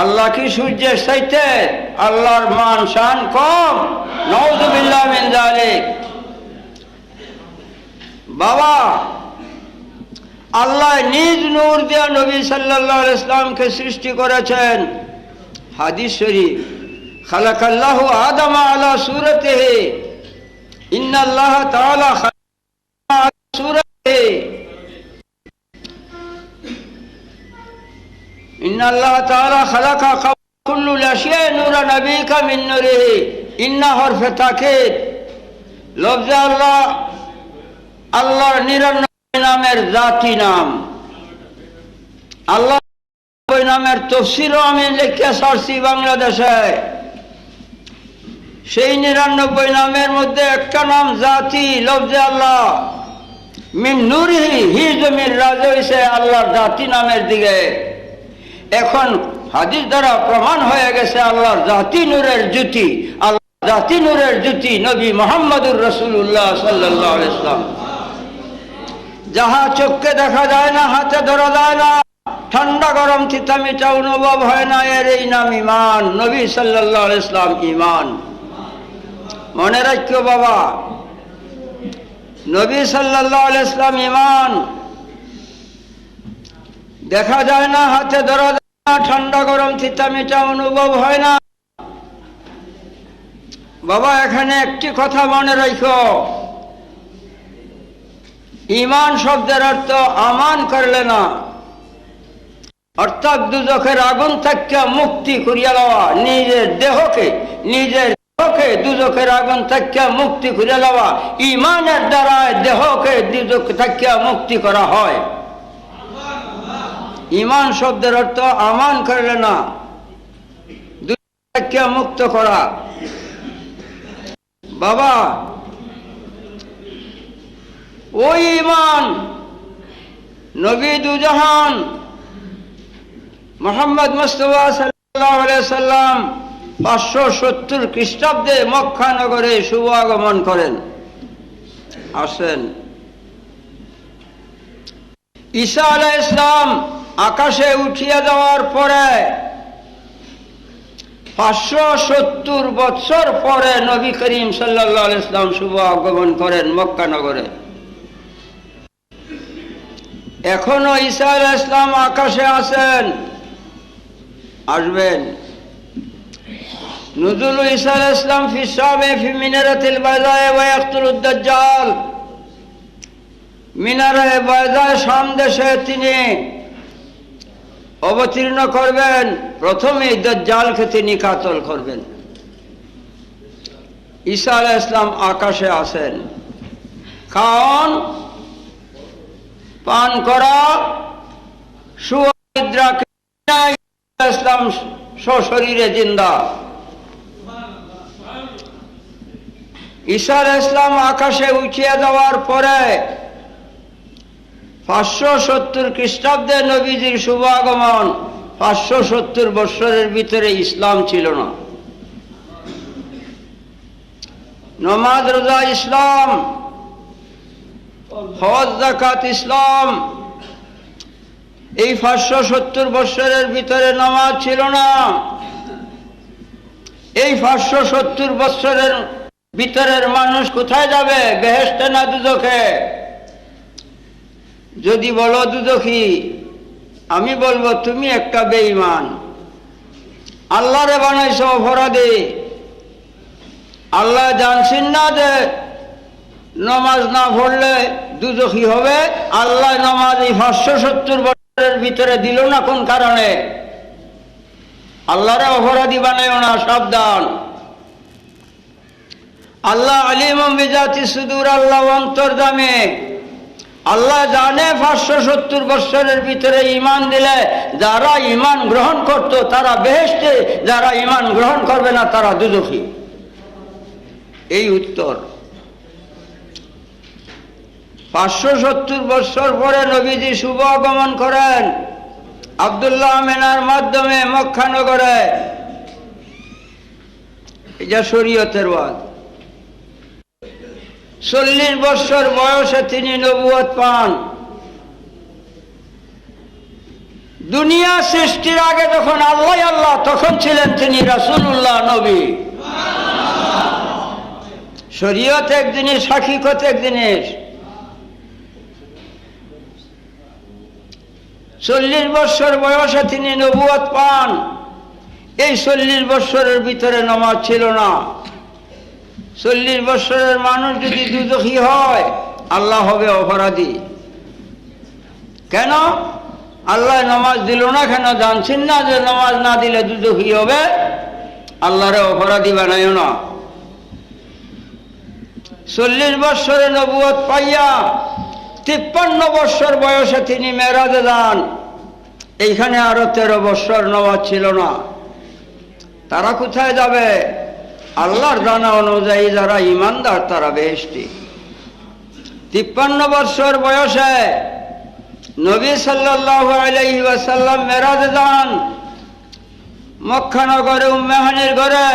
আল্লাহ কি সূর্যের চাইতে আল্লাহর মান শান কম? নাউযুবিল্লাহ মিন যালিক। বাবা, আল্লাহ নিজ নূর দিয়ে নবী সাল্লাল্লাহু আলাইহি ওয়াসাল্লামকে সৃষ্টি করেছেন। হাদিস শরীফ, খালাকাল্লাহু আদামা আলা সূরাতিহি, ইন্না ইন্নাল্লাহ তাআলা সূরা ইন্নাল্লাহ তাআলা খালাকা কুল্লুল আশিয়া নূরা নবিকা মিন নূরিহি। ইন্না হরফে তাকিদ, লফজে আল্লাহ, আল্লাহর 99 নামের জাতি নাম। আল্লাহ 99 নামের তফসিরও আমি লিখে ছাড়ছি বাংলাদেশে। সেই 99 নামের মধ্যে একটা নাম জাতি, লফজে আল্লাহ। মিন নূরিহি, হি জমির রাজ হইছে আল্লাহর জাতি নামের দিকে। এখন হাদিস দ্বারা প্রমাণ হয়ে গেছে আল্লাহর জাতি নূরের জ্যোতি, আল্লাহ জাতি নূরের জ্যোতি নবী মুহাম্মদুর রাসূলুল্লাহ সাল্লাল্লাহু আলাইহি ওয়াসাল্লাম। যাহা চোখে দেখা যায় না, হাতে ধরা যায় না, ঠান্ডা গরম তিতা মিঠা অনুভব হয় না, এর এই নাম ঈমান। নবী সাল্লাল্লাহু আলাইহি ওয়াসাল্লাম ঈমান। মনে রাখিও বাবা, নবী সাল্লাল্লাহু আলাইহি ওয়াসাল্লাম ঈমান। দেখা যায় না, হাতে ধরা যায় না, ঠান্ডা গরম তিতা মিঠা অনুভব হয় না। বাবা এখানে একটি কথা মনে রাখো, ঈমান শব্দের অর্থ আমান করলে না, অর্থাৎ দুজখের আগুন থেকে মুক্তি করিয়া লওয়া। নিজের দেহকে দুজখের আগুন থেকে মুক্তি করিয়া লওয়া। ঈমানের দ্বারা দেহকে দুজখ থেকে মুক্তি করা হয়। ঈমান শব্দের অর্থ আমান করলে না, দুজখ থেকে মুক্ত করা। বাবা ওই ঈমান নবী দুজাহান মুহাম্মদ মুস্তাফা সাল্লাল্লাহু আলাইহি ওয়াসাল্লাম 570 খ্রিস্টাব্দে মক্কা নগরে শুভ আগমন করেন, আসেন। ঈসা আলাইহিস সালাম আকাশে উঠিয়া যাওয়ার পরে 570 বছর পরে নবী করিম সাল্লাল্লাহু আলাইহি ওয়াসাল্লাম শুভ আগমন করেন মক্কা নগরে। এখনো ঈসা আলাইহিস সালাম আকাশে আছেন, আসবেন। নুজুল ঈসা আলাইহিস সালাম ফি শামে ফি মিনারাতিল বাইদায়ে ওয়া ইয়াকতুলুদ দাজ্জাল। মিনারে বাইদায়ে শাম দেশে তিনি অবতীর্ণ করবেন। প্রথমে দাজ্জালকে তিনি কাতল করবেন। ঈসা আলাইহিস সালাম আকাশে আছেন। খাওন পান করা সুনিদ্রা ইসলাম সশরীরে জিন্দা। ঈসা আলাইহিস সালাম আকাশে উঠিয়া যাওয়ার পরে 570 খ্রিস্টাব্দে নবীজির শুভ আগমন। 570 বৎসরের ভিতরে ইসলাম ছিল না। নামাজ রোজা ইসলাম, হজ যাকাত ইসলাম। এই 570 বৎসরের ভিতরে নামাজ ছিল না। এই 570 বৎসরের ভিতরের মানুষ কোথায় যাবে? বেহেশতে না দুজখে? যদি বলো দুজখী, আমি বলবো তুমি একটা বেঈমান, আল্লাহরে বানাইছো অপরাধী। আল্লাহ জানছেন না যে নামাজ না পড়লে দুজখী হবে? আল্লাহ নামাজ এই 570 বছরের ভিতরে দিল না কোন কারণে? আল্লাহরে অপরাধী বানাইও না, সাবধান। আল্লাহ আলিমুম বিজাতি সুদূর, আল্লাহ অন্তর্যামী। আল্লাহ জানে 570 বছরের ভিতরে ঈমান দিলে যারা ঈমান গ্রহণ করত তারা বেহেশতে, যারা ঈমান গ্রহণ করবে না তারা দুজখী। এই উত্তর। 570 বছর পরে নবীজি শুভ আগমন করেন আব্দুল্লাহ আমিনার মাধ্যমে মক্কা নগরে। এটা শরীয়তের ওয়াজ। 40 বছর বয়সে তিনি নবুয়ত পান। দুনিয়া সৃষ্টির আগে যখন আল্লাহ আল্লাহ, তখন ছিলেন তিনি রাসূলুল্লাহ, নবী। শরীয়ত এক জিনিস, হাকিকত এক জিনিস। 40 বছর বয়সে তিনি নবুয়ত পান। এই 40 বছরের ভিতরে নামাজ ছিল না। 40 বছরের মানুষ যদি দুজখী হয়, আল্লাহ হবে অপরাধী। কেন আল্লাহ নামাজ দিল না? কেন জানছেন না যে নামাজ না দিলে দুজখী হবে? আল্লাহরে অপরাধী বানাইও না। 40 বছরে নবুয়ত পাইয়া 53 বছর বয়সে তিনি মেরাজে যান। এইখানে আরো 13 বছর নওয়াজ ছিল না। তারা কোথায় যাবে? আল্লাহর জানা অনুযায়ী যারা ইমানদার তারা বেহেশতি। 53 বছর বয়সে নবী সাল্লাল্লাহু আলাইহি ওয়াসাল্লাম মেরাজে যান। মক্কা নগরে উম্মে হানির ঘরে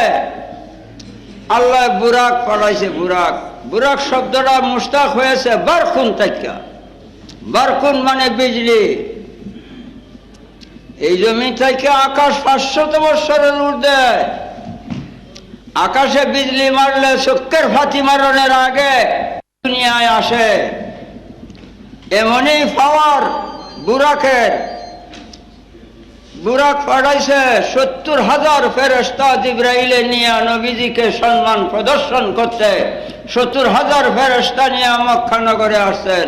আল্লাহ বুরাক পাঠাইছে। বুরাক, বুরাক শব্দটা মুশতাক হয়েছে বারকুন থেকে। বারকুন মানে বিজলি। এই জমি থেকে আকাশ 500 বছরের ঊর্ধ্বে। আকাশে বিজলি মারলে চক্কের ফাতি মারণের আগে দুনিয়ায় আসে। এমনই পাওয়ার বুরাকের। বুরাক পাঠাইছে 70,000 ফেরেশতা জিবরাইলে নিয়ে নবীজিকে সম্মান প্রদর্শন করতে। 70,000 ফেরেশতা নিয়ে মক্কা নগরে আসছেন।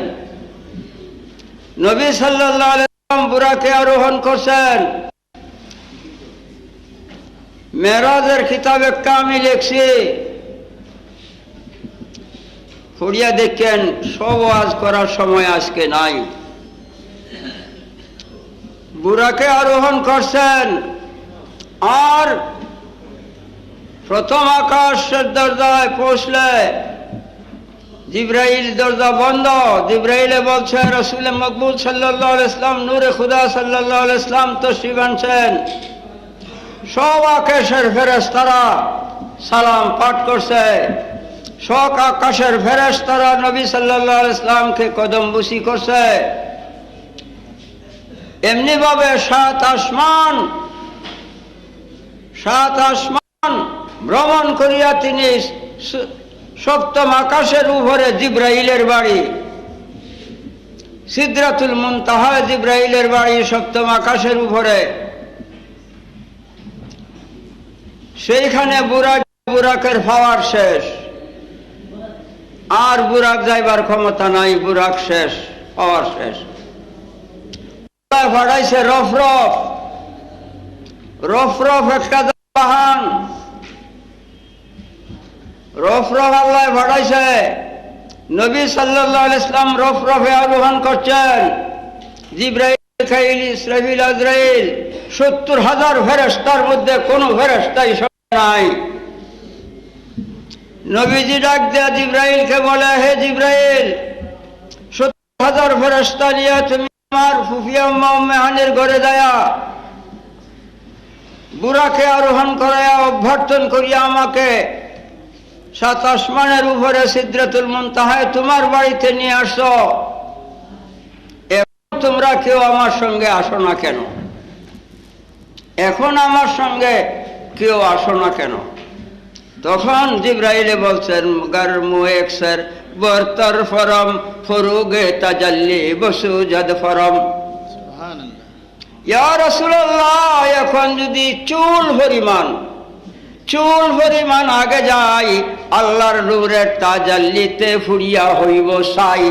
নবী সাল্লাল্লাহু আলাইহি ওয়াসাল্লাম বুরাকে আরোহণ করছেন। মেরাজের কিতাবে আমি লিখছি, পড়িয়া দেখেন। সব ওয়াজ করার সময় আজকে নাই। বুরাকে আরোহণ করছেন আর প্রথম আকাশের দরজায় পৌঁছলে জিবরাইল দরজা বন্ধ। জিবরাইলে বলছে রাসূল মকবুল সাল্লাল্লাহু আলাইহি ওয়াসাল্লাম নূরে খুদা সাল্লাল্লাহু আলাইহি ওয়াসাল্লাম তশরিফ আনছেন। সব আকাশের ফেরেশতারা সালাম পাঠ করছে। সব আকাশের ফেরেশতারা নবী সাল্লাল্লাহু আলাইহি ওয়াসাল্লামকে কদমবুসি করছে। এমনি ভাবে 7 আসমান ভ্রমণ করিয়া তিনি সপ্তম আকাশের উপরে জিবরাইলের বাড়ি, সিদরাতুল মুনতাহা জিবরাইলের বাড়ি সপ্তম আকাশের উপরে। সেইখানে বুরাকের পাওয়ার শেষ, আর বুরাক যাইবার ক্ষমতা নাই। বুরাক শেষ, পাওয়ার শেষ। ফাড়াইছে রফরফ। রফরফ একটা বাহন। রফরফ আল্লাহ ফাড়াইছে। নবী সাল্লাল্লাহু আলাইহি ওয়াসাল্লাম রফরফে আরোহণ করছেন। জিবরাইল, মিকাইল, ইসরাফিল, আজরাইল 70,000 ফেরেশতার মধ্যে কোনো ফেরেশতাই নাই। নবীজি ডাক দেয়া জিবরাইলকে বলে, হে জিবরাইল, 70,000 ফেরেশতা নিয়ে তুমি আমার ফুফিয়া উম্মে হানির ঘরে যায়া বুরাকে আরোহণ করাইয়া অভ্যর্থন করিয়া আমাকে 7 আসমানের উপরে সিদরাতুল মুনতাহায় তোমার বাড়িতে নিয়ে আসো। এখন তোমরা কেউ আমার সঙ্গে আসো না কেন? এখন আমার সঙ্গে কেউ আসো না কেন? তখন জিবরাইলে বলছেন, গর মুএক্সর বরতর ফরম ফরুগে তাজাল্লি বসুজাদ ফরম। ইয়া রাসূলুল্লাহ, এখন যদি চুল পরিমাণ আগে যাই, আল্লাহর নূরের তাজাল্লিতে ফুরিয়া হইব সাই।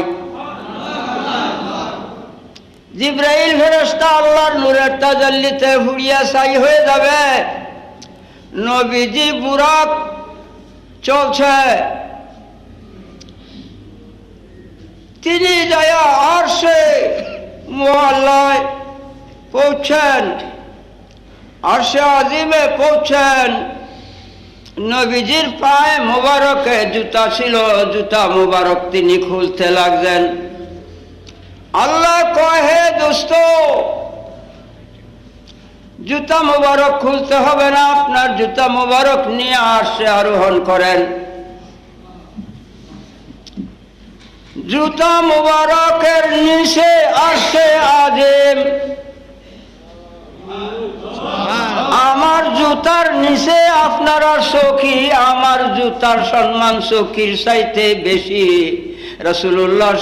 জিবরাইল ফেরেশতা আল্লাহর নূরের তাজাল্লিতে ফুরিয়া সাই হয়ে যাবে। নবীজি বুরাক চলছে, তিনি যায়া আরশে মুআল্লায় পৌঁছেন, আরশে আজিমে পৌঁছেন। নবীজির পায়ে মোবারকে জুতা ছিল, জুতা মোবারক তিনি খুলতে লাগলেন। আল্লাহ কয়, হে দোস্ত, জুতা মোবারক খুলতে হবে না, আপনার জুতা মোবারক নিয়ে আরশে আরোহণ করেন। জুতা মোবারকের নিচে আরশে আজিম, আমার জুতার নিচে আপনারা সখী, আমার জুতার সম্মান সখীর চাইতে বেশি। রাসূলুল্লাহর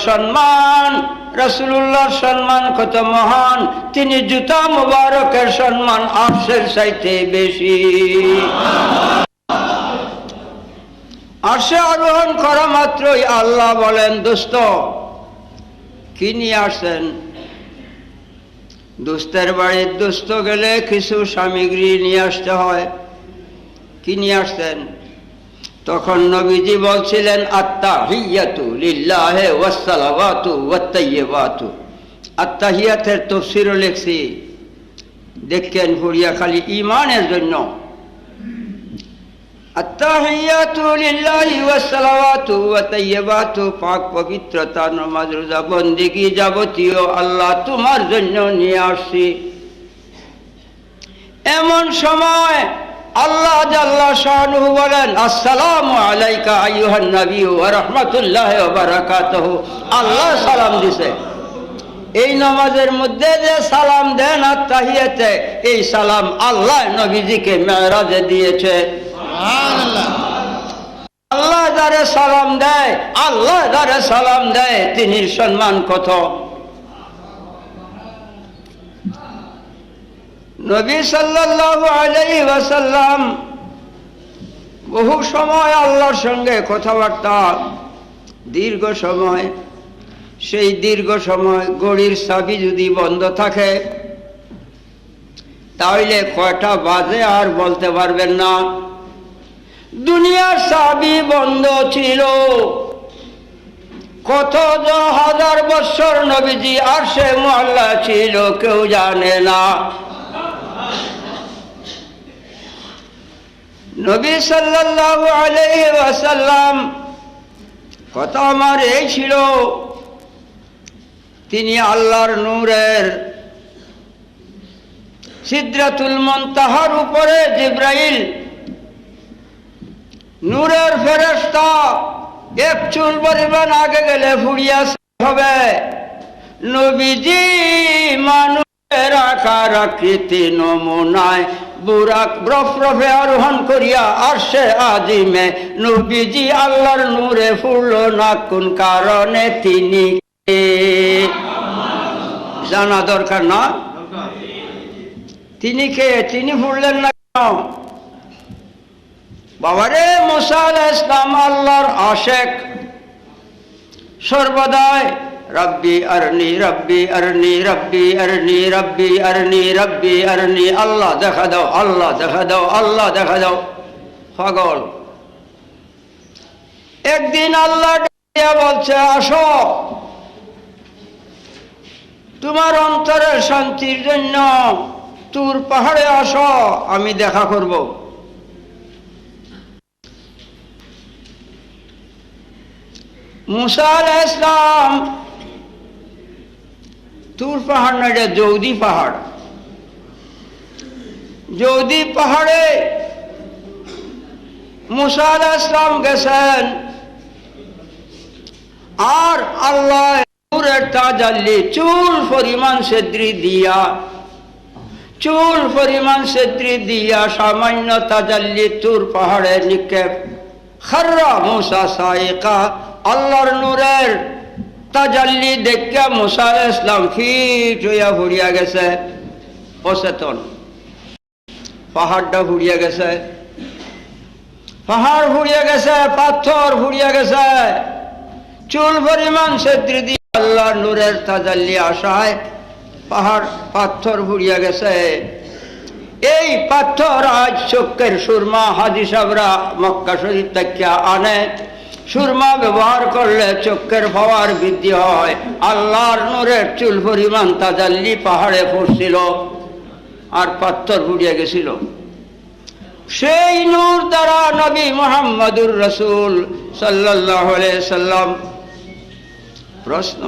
সম্মান কত মহান, তিনি জুতা মোবারকের সম্মান আরশের চাইতে বেশি। আরশে আরোহণ করা মাত্রই আল্লাহ বলেন, দোস্ত কি নিয়ে আসছেন? দোস্তের বাড়ির দোস্ত গেলে কিছু সামগ্রী নিয়ে আসতে হয়। কি নিয়ে আসছেন? তখন নবীজি বলছিলেন, আত্তাহিয়াতু লিল্লাহি ওয়াসসালাওয়াতু ওয়াত-তাইয়্যিবাতু। আত্তাহিয়াতের তাফসীরও লিখছি, দেখেন পড়িয়া, খালি ঈমানের জন্য। আত্তাহিয়াতু লিল্লাহি ওয়াসসালাওয়াতু ওয়াত-তাইয়্যিবাতু, পাক পবিত্রতা, নামাজ রোজা বন্দেগী যাবতীয় আল্লাহ তোমার জন্য নিয়ে আসছি। এমন সময় আল্লাহ জাল্লা শানুহু বলেন, আসসালামু আলাইকা আইয়ুহান নবী ওয়া রাহমাতুল্লাহি ওয়া বারাকাতুহু। আল্লাহ সালাম দিছে। এই নামাজের মধ্যে যে সালাম দেন আত্তাহিয়াতে, এই সালাম আল্লাহ নবীজিকে মেরাজে দিয়েছে। আল্লাহ যারে সালাম দেয়, আল্লাহ যারে সালাম দেয়, তিনির সম্মান কত। নবী সাল্লাল্লাহু আলাইহি ওয়াসাল্লাম বহু সময় আল্লাহর সঙ্গে কথাবার্তা, দীর্ঘ সময়। সেই দীর্ঘ সময় ঘড়ির চাবি যদি বন্ধ থাকে, তাহলে কয়টা বাজে আর বলতে পারবেন না। দুনিয়ার চাবি বন্ধ ছিল। কত হাজার বছর নবীজি আরশে মুআল্লা ছিল, কেউ জানে না। নবী সাল্লাল্লাহু আলাইহি ওয়াসাল্লাম কথা আমার এই ছিল, তিনি আল্লাহর নূরের সিদরাতুল মুনতাহার উপরে জিবরাইল নূরের ফেরেশতা, এক চুল পরিমাণ আগে গেলে ফুরিয়া হবে। নবীজি মানুষের আকার আকৃতি নমুনায় বুরাক রফরফে আরোহণ করিয়া আরশে আজিমে নবীজি আল্লাহর নূরে ফুরল না, কোন কারণে তিনি জানা দরকার না? তিনি কে? তিনি ফুরলেন না কেন? বাবারে, মুসা আলাইহিস সালাম আল্লাহর আশেক, সর্বদাই রব্বি আরনি রব্বি আরনি রব্বি আরনি রব্বি আরনি রব্বি আরনি, আল্লাহ দেখা দাও, আল্লাহ দেখা দাও, আল্লাহ দেখা দাও। পাগল। একদিন আল্লাহ বলছে, আসো, তোমার অন্তরের শান্তির জন্য তুর পাহাড়ে আসো, আমি দেখা করব। মুসা আলাইহিস সালাম তুর পাহাড় না, এটা জৌদি পাহাড়। জৌদি পাহাড়ে মুসা আলাইহিস সালাম গেছেন, আর আল্লাহ নূরের তাজাল্লি চুল পরিমাণ সেদ্রি দিয়া, চুল পরিমাণ সেদ্রি দিয়া সামান্য তাজাল্লি তুর পাহাড়ে নিক্ষেপ। খাররা মুসা সাইকা, আল্লাহর নূরের তাজাল্লি দেখা মুসা আলাইহিস সালাম ফিট হইয়া ফুরিয়া গেছে, অচেতন। পাহাড়টা ফুরিয়া গেছে, পাহাড় ফুরিয়া গেছে, পাথর ফুরিয়া গেছে। চুল পরিমাণ সেদ্রি দিয়ে আল্লাহর নূরের তাজাল্লি আসায় পাহাড় পাথর ফুরিয়া গেছে। এই পাথর আজ চক্কের সুরমা হাজি সাহেবরা মক্কা শরীফ থেকে আনে। সুরমা ব্যবহার করলে চক্কের পাওয়ার বৃদ্ধি হয়। আল্লাহর নূরের চুল পরিমাণ তাজাল্লি পাহাড়ে পড়ছিল, আর পাথর ফুরিয়া গেছিল। সেই নূর দ্বারা নবী মুহাম্মদুর রাসূল সাল্লাল্লাহু আলাইহি সাল্লাম। প্রশ্ন,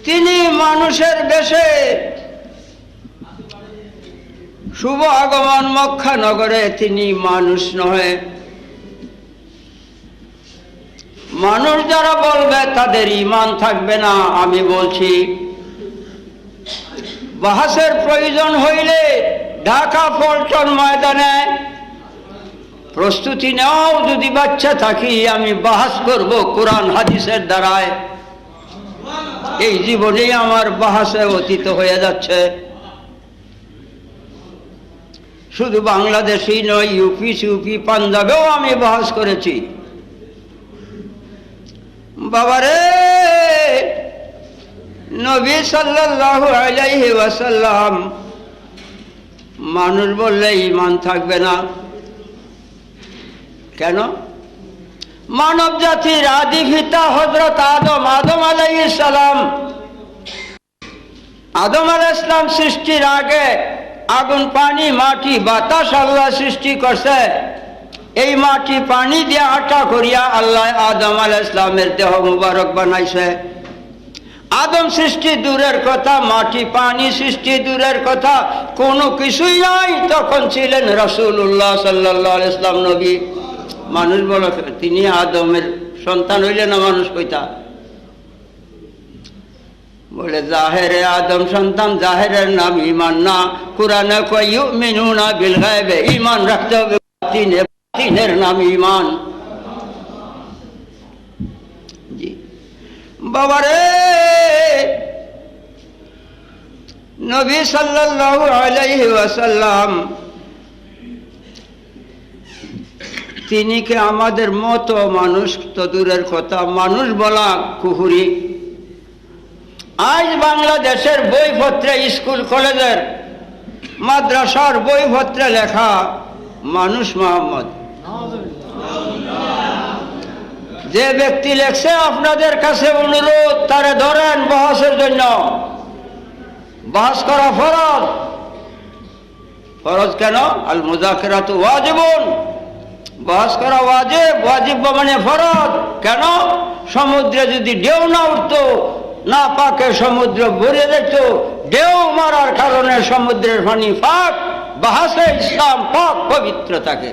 তিনি মানুষের বেশে শুভ আগমন মক্কা নগরে, তিনি মানুষ নহে। মানুষ যারা বলবে তাদের ঈমান থাকবে না। আমি বলছি, বাহাসের প্রয়োজন হইলে ঢাকা পল্টন ময়দানে প্রস্তুতি নাও। যদি বাচ্চা থাকি, আমি বাহাস করব কোরআন হাদিসের দ্বারায়। এই জীবনেই আমার বাহাসে অতীত হয়ে যাচ্ছে। শুধু বাংলাদেশেই নয়, ইউপি সিউপি পাঞ্জাবেও আমি বহস করেছি। বাবারে, নবী সাল্লাল্লাহু আলাইহি ওয়াসাল্লাম মানুষ বললে ঈমান থাকবে না কেন? মানব জাতির আদি পিতা হযরত আদম আলাইহিস সালাম, আদম আলাইহিস সালাম সৃষ্টির আগে আগুন, পানি, মাটি, বাতাস আল্লাহ সৃষ্টি করছে। এই মাটি পানি দিয়ে আটা করিয়া আল্লাহ আদম আলাইহিস সালামের দেহ মুবারক বানাইছে। আদম সৃষ্টি দূরের কথা, মাটি পানি সৃষ্টি দূরের কথা, কোনো কিছুই নাই। তখন ছিলেন রাসূলুল্লাহ সাল্লাল্লাহু আলাইহি ওয়াসাল্লাম নবী। মানুষ বলে তিনি আদমের সন্তান হইলেন না, মানুষ কইতা বলে জাহেরে আদম সন্তান, জাহেরের নাম ঈমান না। কুরআনে কয় ইউমিনুনা বিল গায়বে, ঈমান রাখতে হবে বাতিনে, বাতিনের নাম ঈমান। জি বাবারে, নবী সাল্লাল্লাহু আলাইহি ওয়াসাল্লাম তিনি কি আমাদের মতো মানুষ? তো দূরের কথা, মানুষ বলা কুহুরি। আজ বাংলাদেশের বইপত্রে, স্কুল কলেজের মাদ্রাসার বইপত্রে লেখা মানুষ মোহাম্মদ। যে ব্যক্তি লেখছে, আপনাদের কাছে অনুরোধ, তারে ধরেন বহসের জন্য। বহস করা ফরজ। ফরজ কেন? আল মুযাকিরাতু ওয়াজিবুন, বহস করা ওয়াজিব। ওয়াজিব মানে ফরজ। কেন? সমুদ্রে যদি ঢেউ না উঠতো, না পাকে সমুদ্র ভরে যেত, ঢেউ মারার কারণে সমুদ্রের পানি পাক, বাহাসে ইসলাম পাক পবিত্র থাকে।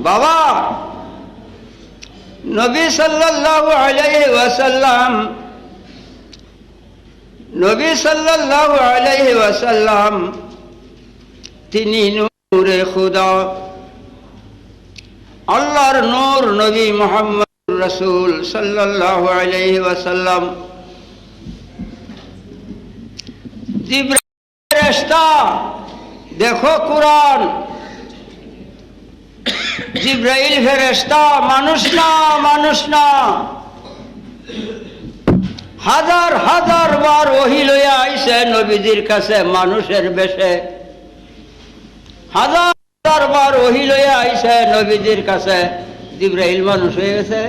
বাবা, নবী সাল্লাল্লাহু আলাইহি ওয়াসাল্লাম, নবী সাল্লাল্লাহু আলাইহি ওয়াসাল্লাম তিনি নূরে খুদা, আল্লাহর নূর, নবী মুহাম্মদ রাসূল সাল্লাল্লাহু আলাইহি ওয়াসাল্লাম। জিবরাইল ফেরেশতা, দেখো কুরআন, জিবরাইল ফেরেশতা, মানুষ না, মানুষ না। হাজার হাজার বার ওহী লইয়া আইছে নবীজির কাছে মানুষের বেশে। হাজার হাজার বার ওহী লইয়া আইছে নবীজির কাছে। জিবরাইল মানুষ হয়ে গেছে।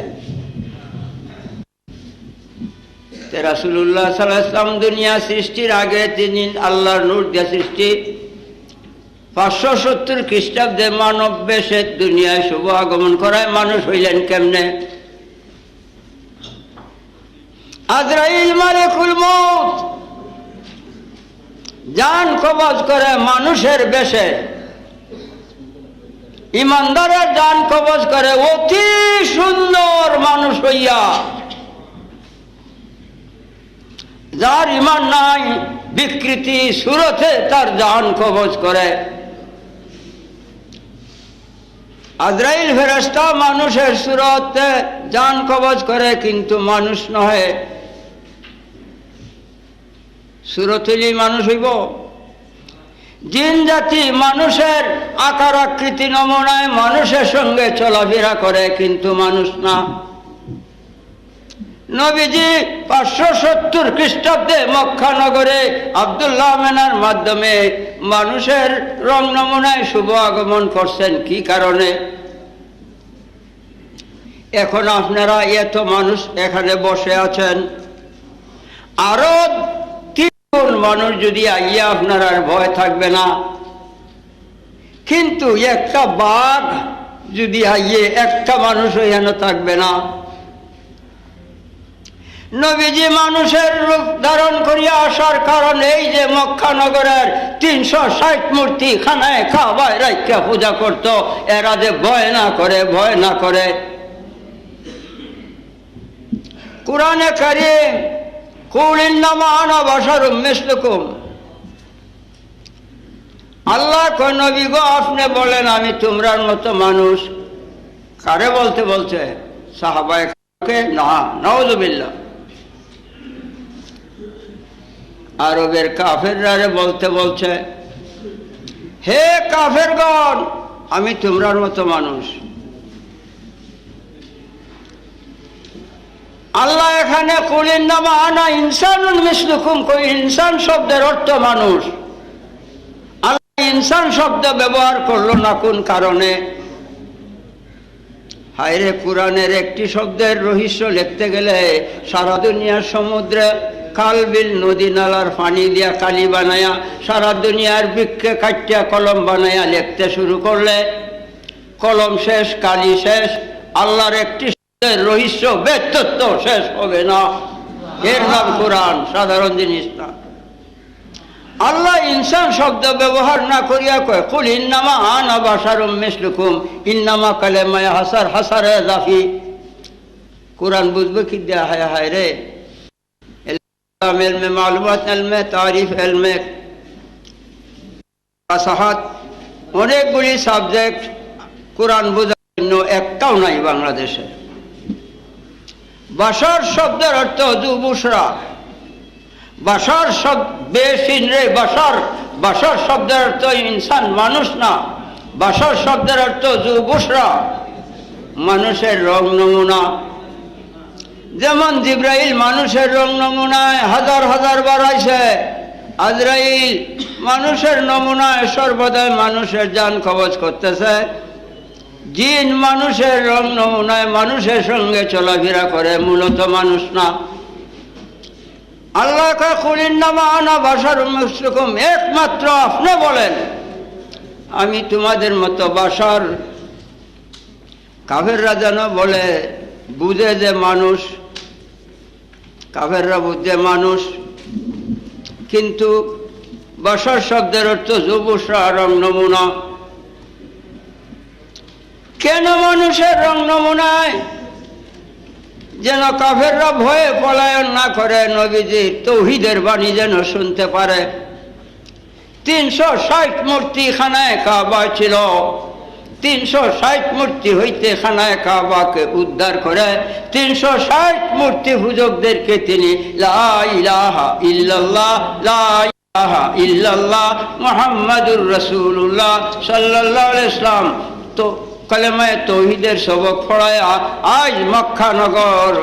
রাসূলুল্লাহ সাল্লাল্লাহু আলাইহি ওয়াসাল্লাম দুনিয়া সৃষ্টির আগে তিনি আল্লাহর নূর দিয়ে সৃষ্টি। 570 খ্রিস্টাব্দে মানব বেশে দুনিয়ায় শুভ আগমন করায় মানুষ হইলেন কেমনে? আজরাইল মালিকুল মউত জান কবজ করে মানুষের বেশে। ইমানদারের জান কবজ করে অতি সুন্দর মানুষ হইয়া। যার ইমান নাই, বিকৃতি সুরতে তার জান কবজ করে। আজরাইল ফেরেশতা মানুষের সুরতে জান কবজ করে, কিন্তু মানুষ নহে। সুরত হইলেই মানুষ হইব? জিন জাতি মানুষের আকার আকৃতি নমুনায় মানুষের সঙ্গে চলাফেরা করে, কিন্তু মানুষ না। নবীজি 570 খ্রিস্টাব্দে মক্কা নগরে আব্দুল্লাহ মেনার মাধ্যমে মানুষের রং নমুনায় শুভ আগমন করছেন। কি কারণে? এখন আপনারা এত মানুষ এখানে বসে আছেন, আরো 3 গুণ মানুষ যদি আইয়া আপনার আর ভয় থাকবে না। কিন্তু একটা বাঘ যদি আইয়ে, একটা মানুষ এখানে থাকবে না। নবীজি মানুষের রূপ ধারণ করিয়া আসার কারণ এই যে মক্কা নগরের 360 মূর্তি খানায় কাবায় রাইখা পূজা করত, এরা যে ভয় না করে, ভয় না করে। কুরআনে কারীম কুল ইন্নামা আনা বাশারুম মিসলুকুম, আল্লাহ কয় নবী গো আপনি বলেন আমি তোমরার মতো মানুষ। কারে বলতে বলছে? সাহাবায়ে না, নাউযুবিল্লাহ। আরবের কাফেররা বলতে বলছে। হে কাফেরগণ, আমি তোমরার মতো মানুষ। আল্লাহ এখানে কুলিন নামা আনা ইনসানুন মিসলুকুম, কই ইনসান শব্দের অর্থ মানুষ। আল্লাহ ইনসান শব্দ ব্যবহার করলো না কোন কারণে? হায়রে, কোরআনের একটি শব্দের রহস্য লিখতে গেলে সারা দুনিয়ার সমুদ্রে খাল বিল নদী নালার পানি দিয়া কালি বানায়া, সারা দুনিয়ার বৃক্ষে কাটিয়া কলম বানায়া লিখতে শুরু করলে কলম শেষ, কালি শেষ, আল্লাহর একটি শব্দের রহস্য ব্যর্থত্ব শেষ হবে না। এর নাম কোরআন, সাধারণ জিনিস না। আল্লাহ ইনসান শব্দ ব্যবহার না করিয়া কয় কুল ইন্নামা আনা বাশারুম মিসলুকুম, ইন্নামা কালেমায় হাসার হাসারে জাফি। কোরআন বুঝবে কি দেয়া? হায় হায় রে, এলমে মালুমাত, এলমে তারিফ, এলমে ফাসাহাত, অনেকগুলি সাবজেক্ট কোরআন বোঝার জন্য একটাও নাই বাংলাদেশে। বাশার শব্দের অর্থ যুবুসরা। বাশার শব্দ বেশিন রে, বাশার, বাশার শব্দের অর্থ ইনসান, মানুষ না। বাশার শব্দের অর্থ যুবুসরা, মানুষের রং নমুনা। যেমন জিব্রাইল মানুষের রং নমুনায় হাজার হাজার বার আইছে, আজরাইল মানুষের নমুনায় সর্বদাই মানুষের জান কবজ করতেছে। জিন মানুষের রং নমুনায় মানুষের সঙ্গে চলাফেরা করে, মূলত মানুষ না। আল্লাহ কয় কুলিন নামা আনা বাশারুম মিসলুকুম, একমাত্র আপনি বলেন আমি তোমাদের মতো বাশার। কাফেররা যেন বলে, বুঝে যে মানুষ, কাফেররা বুঝে মানুষ, কিন্তু বাশার শব্দের অর্থ যুবুসরা, রং নমুনা। কেন মানুষের রং নমুনায়? যেন কাফেররা ভয়ে পলায়ন না করে, নবীজি তৌহিদের বাণী যেন শুনতে পারে। 360 মূর্তি খানায় কাবা ছিল, 360 মূর্তি হইতে খানায় কাবাকে উদ্ধার করে 360 মূর্তি পূজকদেরকে তিনি লা ইলাহা ইল্লাল্লাহ, লা ইলাহা ইল্লাল্লাহ মুহাম্মাদুর রাসূলুল্লাহ সাল্লাল্লাহু আলাইহি ওয়াসাল্লাম তো কালেমায়ে তৌহিদের সবক পড়ায়া আজ মক্কা নগর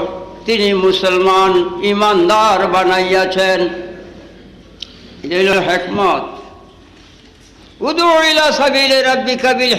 তিনি মুসলমান ইমানদার বানাইয়াছেন। এই হলো হিকমত। উদু ইলা সাবিলি রাব্বিকা বিল